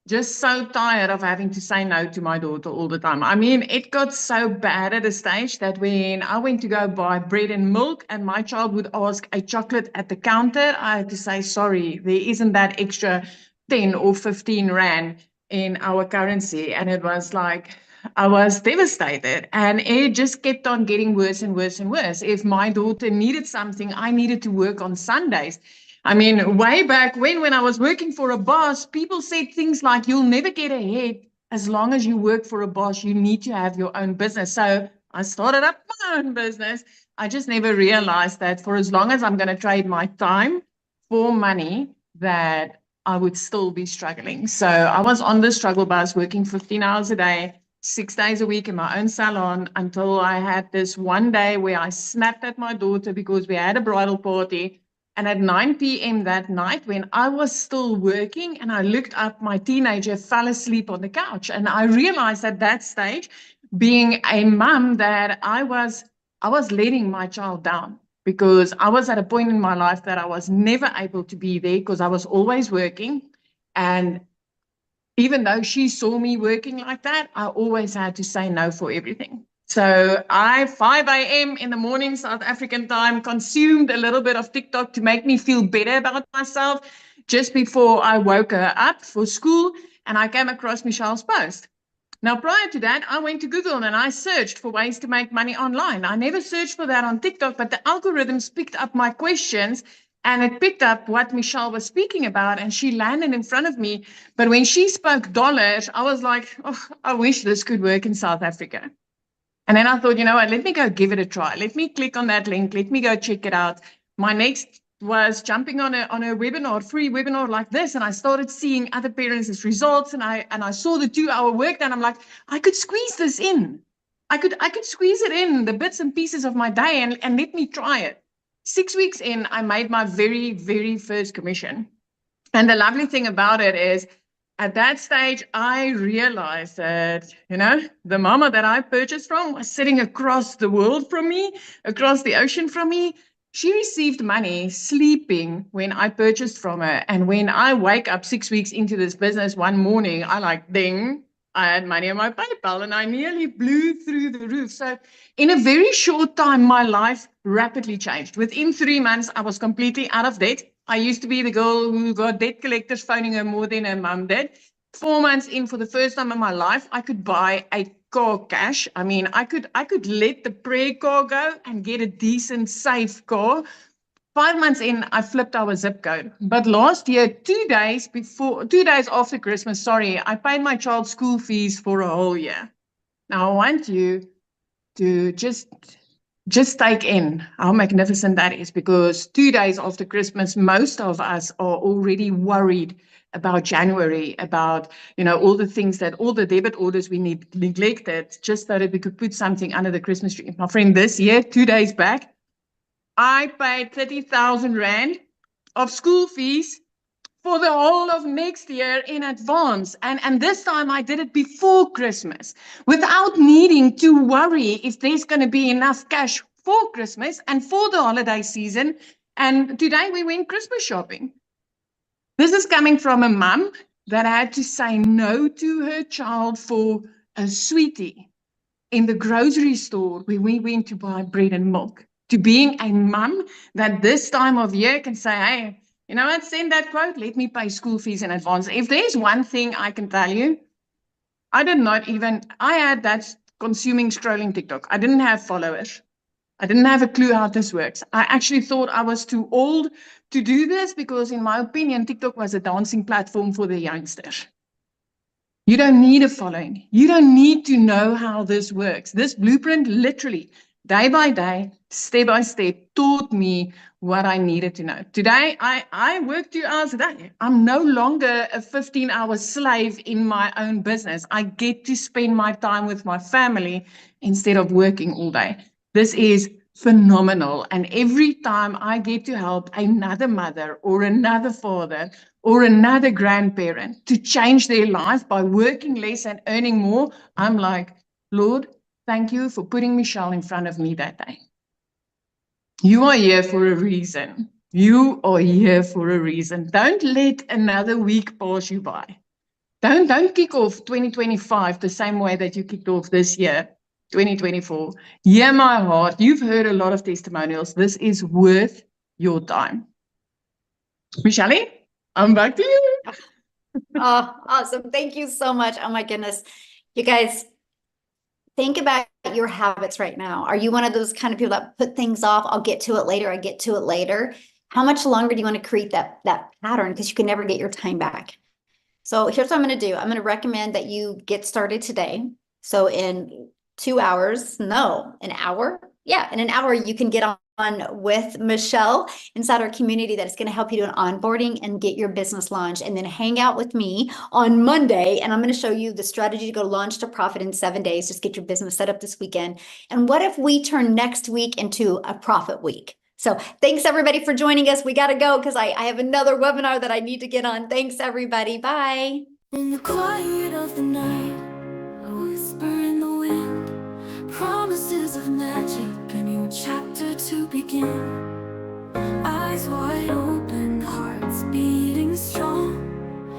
just so tired of having to say no to my daughter all the time. I mean, it got so bad at a stage that when I went to go buy bread and milk and my child would ask a chocolate at the counter, I had to say, sorry, there isn't that extra 10 or 15 rand in our currency. And it was like, I was devastated, and it just kept on getting worse and worse and worse. If my daughter needed something, I needed to work on Sundays. I mean, way back when I was working for a boss, people said things like, you'll never get ahead as long as you work for a boss. You need to have your own business. So I started up my own business. I just never realized that for as long as I'm going to trade my time for money, that I would still be struggling. So I was on the struggle bus working 15 hours a day, 6 days a week in my own salon, until I had this one day where I snapped at my daughter because we had a bridal party. And at 9 p.m. that night, when I was still working and I looked up, my teenager fell asleep on the couch. And I realized at that stage, being a mom, that I was letting my child down, because I was at a point in my life that I was never able to be there because I was always working. And even though she saw me working like that, I always had to say no for everything. So I, 5 a.m. in the morning, South African time, consumed a little bit of TikTok to make me feel better about myself just before I woke her up for school. And I came across Michelle's post. Now, prior to that, I went to Google and I searched for ways to make money online. I never searched for that on TikTok, but the algorithms picked up my questions and it picked up what Michelle was speaking about, and she landed in front of me. But when she spoke dollars, I was like, oh, I wish this could work in South Africa. And then I thought, you know what, let me go give it a try. Let me click on that link. Let me go check it out. My next was jumping on a webinar, free webinar like this, and I started seeing other parents' results, and I saw the 2-hour work, and I'm like, I could squeeze this in. I could squeeze it in, the bits and pieces of my day, and let me try it. 6 weeks in, I made my very, very first commission. And the lovely thing about it is, at that stage, I realized that, the mama that I purchased from was sitting across the world from me, across the ocean from me. She received money sleeping when I purchased from her. And when I wake up 6 weeks into this business one morning, I like, ding, I had money in my PayPal and I nearly blew through the roof. So in a very short time, my life rapidly changed. Within 3 months, I was completely out of debt. I used to be the girl who got debt collectors phoning her more than her mum did. 4 months in, for the first time in my life, I could buy a car cash. I mean, I could let the prayer car go and get a decent, safe car. 5 months in, I flipped our zip code. But last year, 2 days after Christmas, I paid my child's school fees for a whole year. Now I want you to just take in how magnificent that is, because 2 days after Christmas, most of us are already worried about January, about, all the things that, all the debit orders we neglected just so that we could put something under the Christmas tree. My friend, this year, 2 days back, I paid 30,000 Rand of school fees for the whole of next year in advance. And this time I did it before Christmas without needing to worry if there's going to be enough cash for Christmas and for the holiday season. And today we went Christmas shopping. This is coming from a mum that had to say no to her child for a sweetie in the grocery store where we went to buy bread and milk, to being a mum that this time of year can say, hey, you know what, send that quote, let me pay school fees in advance. If there's one thing I can tell you, I had that consuming scrolling TikTok. I didn't have followers. I didn't have a clue how this works. I actually thought I was too old to do this because, in my opinion, TikTok was a dancing platform for the youngsters. You don't need a following. You don't need to know how this works. This blueprint literally, day by day, step by step, taught me what I needed to know. Today, I work 2 hours a day. I'm no longer a 15-hour slave in my own business. I get to spend my time with my family instead of working all day. This is phenomenal. And every time I get to help another mother or another father or another grandparent to change their life by working less and earning more, I'm like, Lord, thank you for putting Michelle in front of me that day. You are here for a reason. You are here for a reason. Don't let another week pass you by. Don't kick off 2025 the same way that you kicked off this year, 2024. Hear my heart. You've heard a lot of testimonials. This is worth your time. Michelle, I'm back to you. Oh, awesome. Thank you so much. Oh my goodness. You guys, think about your habits right now. Are you one of those kind of people that put things off? I'll get to it later. I get to it later. How much longer do you want to create that pattern? Because you can never get your time back. So here's what I'm going to do. I'm going to recommend that you get started today. So in 2 hours, no, an hour. Yeah, in an hour, you can get on with Michelle inside our community that is going to help you do an onboarding and get your business launched, and then hang out with me on Monday. And I'm going to show you the strategy to go launch to profit in 7 days. Just get your business set up this weekend. And what if we turn next week into a profit week? So thanks everybody for joining us. We got to go because I have another webinar that I need to get on. Thanks everybody. Bye. In the quiet of the night, a whisper in the wind, promises of magic, a new chapter to begin. Eyes wide open, hearts beating strong,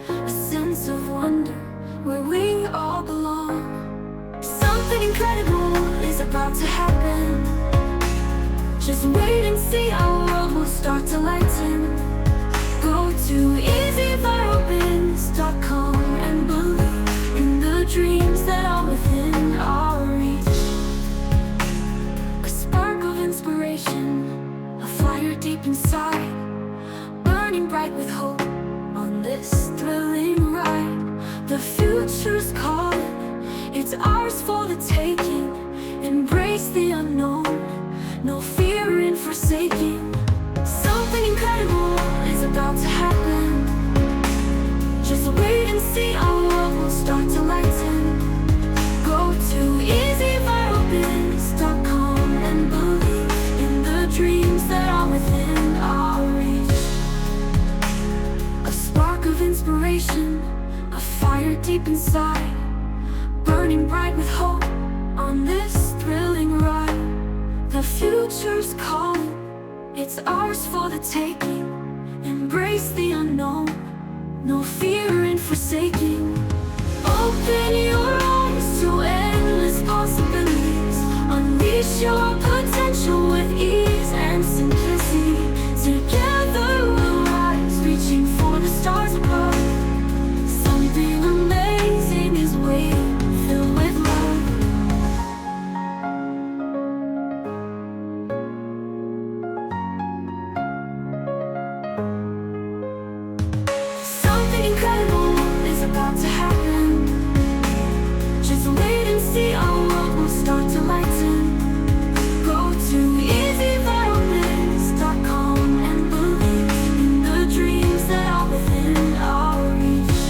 a sense of wonder where we all belong. Something incredible is about to happen. Just wait and see, our world will start to lighten. Go to easyviralbiz.com and believe in the dreams that are within our reach. A spark of inspiration, a fire deep inside, burning bright with hope on this thrilling ride. The future's calling, it's ours for the taking. Embrace the unknown, no fear in forsaking. Something incredible is about to happen. Just wait and see, our world will start to lighten. Go to easyviralbiz.com and believe in the dreams that are within our reach. A spark of inspiration, a fire deep inside, burning bright with hope on this thrilling ride. The future's calling, it's ours for the taking. Embrace the unknown, no fear in forsaking. Open your eyes to endless possibilities. Unleash your potential with ease and simplicity. Together we'll rise, reaching for the stars above. Something amazing is waiting, filled with love. Something incredible is about to happen. Just wait and see, our world will start to lighten. Go to easyviralbiz.com and believe in the dreams that are within our reach.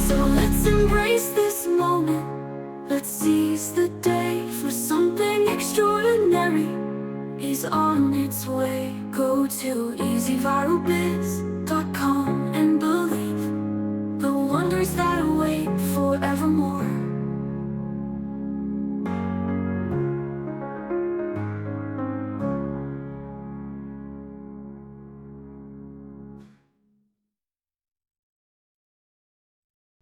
So let's embrace this moment. Let's seize the day, for something extraordinary is on its way. Go to easyviralbiz.com